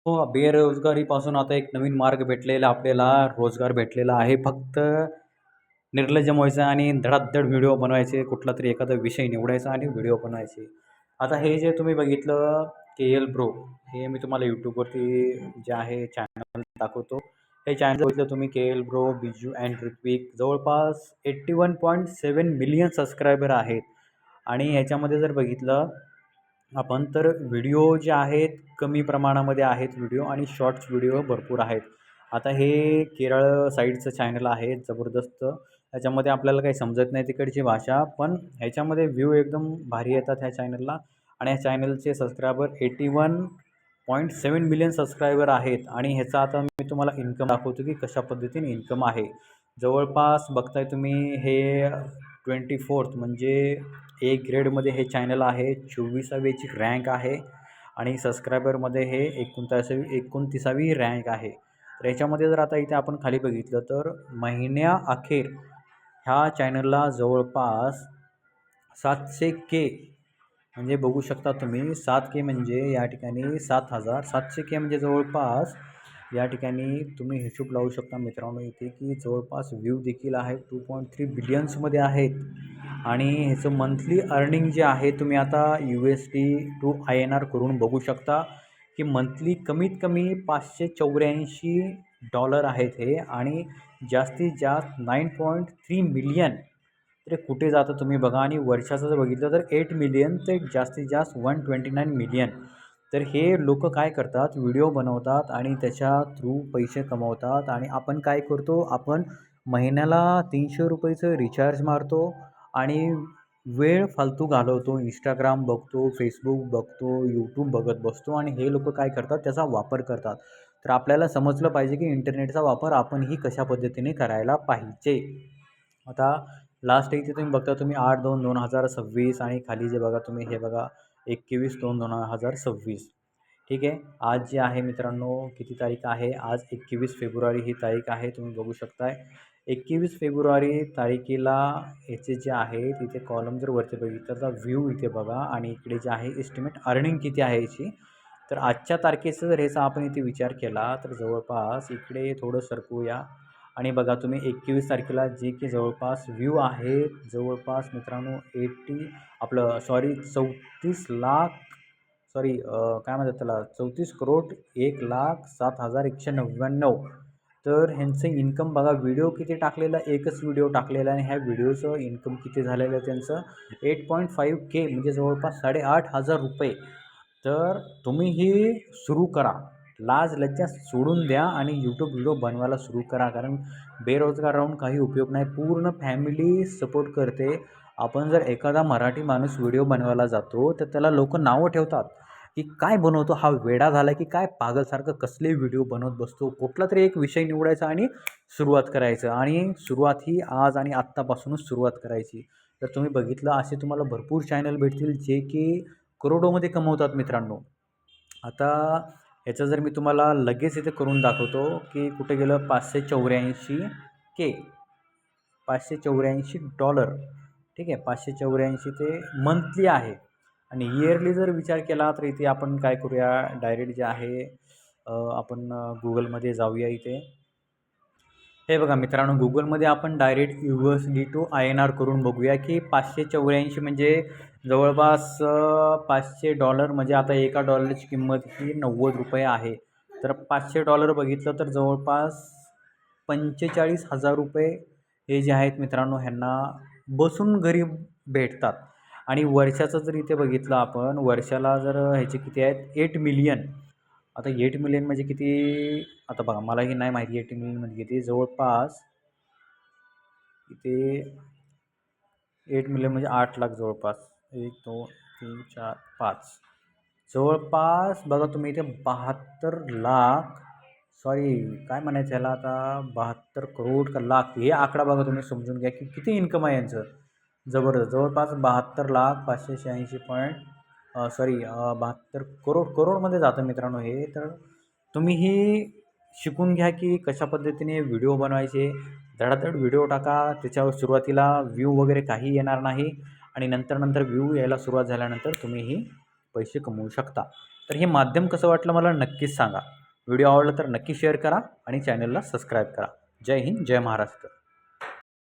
हो, बेरोजगारीपासून आता एक नवीन मार्ग भेटलेला आपल्याला रोजगार भेटलेला आहे. फक्त निर्लज्ज व्हायचं आणि धडाधड व्हिडिओ बनवायचे. कुठलातरी एखादा विषय निवडायचा आणि व्हिडिओ बनवायचे. आता हे जे तुम्ही बघितलं के-एल ब्रो, हे मी तुम्हाला YouTubeवरती जे आहे चॅनल दाखवतो. हे चॅनल बघितलं तुम्ही के-एल ब्रो, बिजू अँड ऋत्विक जवळपास 81.7 मिलियन सबस्क्रायबर आहेत. आणि ह्याच्यामध्ये जर बघितलं आपण तर व्हिडिओ जे आहेत कमी प्रमाणामध्ये आहेत व्हिडिओ आणि शॉर्ट्स व्हिडिओ भरपूर आहेत. आता हे केरळ साईडचं चॅनल आहे जबरदस्त. त्याच्यामध्ये आपल्याला काही समजत नाही तिकडची भाषा, पण ह्याच्यामध्ये व्ह्यू एकदम भारी येतात ह्या चॅनलला. आणि ह्या चॅनलचे सबस्क्रायबर 81.7 मिलियन सबस्क्रायबर आहेत. आणि ह्याचा आता मी तुम्हाला इन्कम दाखवतो की कशा पद्धतीने इन्कम आहे. जवळपास बघताय तुम्ही हे 24th म्हणजे ए ग्रेडमध्ये हे चॅनल आहे. 24वी रँक आहे आणि सबस्क्रायबरमध्ये हे 29वी रँक आहे. तर याच्यामध्ये जर आता इथे आपण खाली बघितलं तर महिन्याअखेर ह्या चॅनलला जवळपास 700K म्हणजे बघू शकता तुम्ही 7K म्हणजे या ठिकाणी 7,000 700K म्हणजे जवळपास या ठिकाणी तुम्ही हिशोब लावू शकता मित्रांनो इथे की जवळपास व्ह्यू देखील आहे 2.3 बिलियन्समध्ये आहेत. आणि ह्याचं मंथली अर्निंग जे आहे तुम्ही आता USD टू INR करून बघू शकता की मंथली कमीत कमी $584 आहेत हे. आणि जास्तीत जास्त 9.3 मिलियन तर कुठे जातं तुम्ही बघा. आणि वर्षाचं जर बघितलं तर 8 मिलियन ते जास्तीत जास्त 129 मिलियन. तर हे लोक काय करतात व्हिडिओ बनवतात आणि त्याच्या थ्रू पैसे कमवतात. आणि आपण काय करतो आपण महिन्याला ₹300चं रिचार्ज मारतो आणि वेळ फालतू घालवतो. इंस्टाग्राम बघतो, फेसबुक बघतो, यूट्यूब बघत बसतो आणि हे लोक काय करतात त्याचा वापर करतात. तर आपल्याला समजलं पाहिजे की इंटरनेटचा वापर आपणही कशा पद्धतीने करायला पाहिजे. आता लास्ट इथे तुम्ही बघता तुम्ही 8/2/2026 आणि खाली जे बघा तुम्ही हे बघा 21/2/2026. ठीक आहे. आज जे आहे मित्रांनो किती तारीख आहे आज 21 फेब्रुवारी ही तारीख आहे. तुम्ही बघू शकताय 21 फेब्रुवारी तारखेला याचे जे आहे तिथे कॉलम जर वरती बघितलं तर व्ह्यू इथे बघा आणि इकडे जे आहे एस्टिमेट अर्निंग किती आहे याची. तर आजच्या तारखेचा जर ह्याचा आपण इथे विचार केला तर जवळपास इकडे थोडं सरकूया आणि बघा तुम्ही 21 तारखेला जे की जवळपास व्ह्यू आहेत जवळपास मित्रांनो 34 लाख काय म्हणतात त्याला 34 करोड 1,07,199. तर ह्यांचं इन्कम बघा व्हिडिओ किती टाकलेला एकच व्हिडिओ टाकलेला आणि ह्या व्हिडिओचं इन्कम किती झालेलं आहे त्यांचं 8.5K म्हणजे जवळपास ₹8,500. तर तुम्हीही सुरू करा. लाज लज्जा सोडून द्या आणि यूट्यूब व्हिडिओ बनवायला सुरू करा. कारण बेरोजगार राहून काही उपयोग नाही. पूर्ण फॅमिली सपोर्ट करते. आपण जर एखादा मराठी माणूस व्हिडिओ बनवायला जातो तर त्याला लोक नावं ठेवतात की काय बनवतो हा वेडा झाला की काय पागलसारखं कसले व्हिडिओ बनवत बसतो. कुठला तरी एक विषय निवडायचा आणि सुरुवात करायचं आणि सुरुवात ही आज आणि आत्तापासूनच सुरुवात करायची. तर तुम्ही बघितलं असे तुम्हाला भरपूर चॅनल भेटतील जे की करोडोमध्ये कमवतात मित्रांनो. आता याचं जर मी तुम्हाला लगेच इथे करून दाखवतो की कुठे गेलं 584K $584. ठीक आहे 584 ते मंथली आहे. आणि इयरली जर विचार केला तर इथे आपण काय करूया डायरेक्ट जे आहे आपण गुगलमध्ये जाऊया. इथे हे बघा मित्रांनो गुगलमध्ये आपण डायरेक्ट USD टू INR करून बघूया की 584 म्हणजे जवळपास $500 म्हणजे आता एका डॉलरची किंमत ही ₹90 आहे. तर $500 बघितलं तर जवळपास ₹45,000 हे जे आहेत मित्रांनो ह्यांना बसून घरी भेटतात. आणि वर्षाचं जर इथे बघितलं आपण वर्षाला जर ह्याचे किती आहेत 8 मिलियन. आता 8 मिलियन म्हणजे किती आता बघा मलाही नाही माहिती 8 मिलियन म्हणजे किती जवळपास इथे 8 मिलियन म्हणजे 8 लाख जवळपास 1 2 3 4 5 जवळपास बघा तुम्ही इथे 72 लाख काय म्हणायचं ह्याला आता 72 करोड का लाख हे आकडा बघा तुम्ही समजून घ्या की किती इन्कम आहे यांचं. जबरदस्त जवळपास 72 करोडमध्ये जातं मित्रांनो हे. तर तुम्हीही शिकून घ्या की कशा पद्धतीने व्हिडिओ बनवायचे. धडाधड व्हिडिओ टाका. त्याच्यावर सुरुवातीला व्ह्यू वगैरे काही येणार नाही आणि नंतर व्ह्यू यायला सुरुवात झाल्यानंतर तुम्हीही पैसे कमवू शकता. तर हे माध्यम कसं वाटलं मला नक्कीच सांगा. व्हिडिओ आवडला तर नक्की शेअर करा आणि चॅनलला सबस्क्राईब करा. जय हिंद, जय महाराष्ट्र.